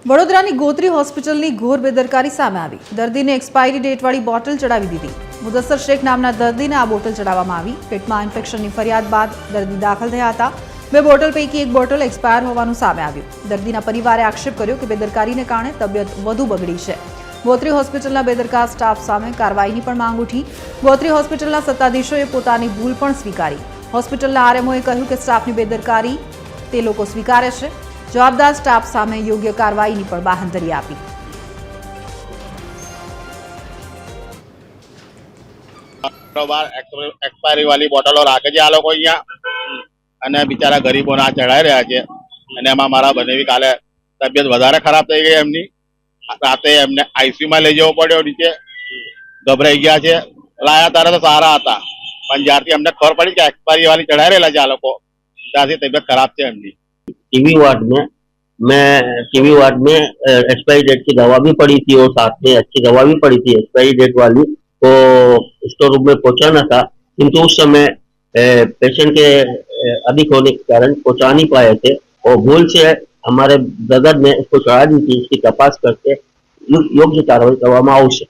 વડોદરાની ગોત્રી હોસ્પિટલની ઘોર બેદરકારી સામે આવી। દર્દીને એક્સપાયરી ડેટવાળી બોટલ ચડાવી દીધી। મુદસ્સર શેખ નામના દર્દીને આ બોટલ ચડાવવામાં આવી। પેટમાં ઇન્ફેક્શનની ફરિયાદ બાદ દર્દી દાખલ થયા હતા। બે બોટલ પૈકી એક બોટલ એક્સપાયર હોવાનું સામે આવ્યું। દર્દીના પરિવારે આક્ષેપ કર્યો કે બેદરકારીને કારણે તબિયત વધુ બગડી છે। ગોત્રી હોસ્પિટલના બેદરકાર સ્ટાફ સામે કાર્યવાહીની પણ માંગ ઉઠી। ગોત્રી હોસ્પિટલના સત્તાધીશોએ પોતાની ભૂલ પણ સ્વીકારી। હોસ્પિટલના આરએમઓએ કહ્યું કે સ્ટાફની બેદરકારી તે લોકો સ્વીકારે છે। जवाबदार स्टाफ सामे योग्य कार्रवाई पर बांधरी आपी। एक्सपायरी वाली बोटलो राखे छे आ लोको अहींया अने बिचारा गरीबोने आ चढ़ाई रह्या छे अने एमां मारा बनेवी काले तबियत वधारे खराब थई गई। एमनी राते एमने आईसीयू में लई जवो पड्यो। नीचे गभराई गया छे। लाया तारे तो सारा हता पण ज्यारथी अमने खबर पड़ी के एक्सपायरी वाली चढ़ाई रहेला छे आ लोको त्यारथी तबियत खराब छे एमनी। टीवी वार्ड में एक्सपायरी डेट की दवा भी पड़ी थी और साथ में अच्छी दवा भी पड़ी थी एक्सपायरी डेट वाली, तो स्टोर रूम में पहुंचाना था, किंतु उस समय पेशेंट के अधिक होने के कारण पहुंचा नहीं पाए थे और भूल से हमारे ब्रदर ने उसको चढ़ा दी थी। इसकी तपास करके योग्य कार्रवाई करवामां आवशे।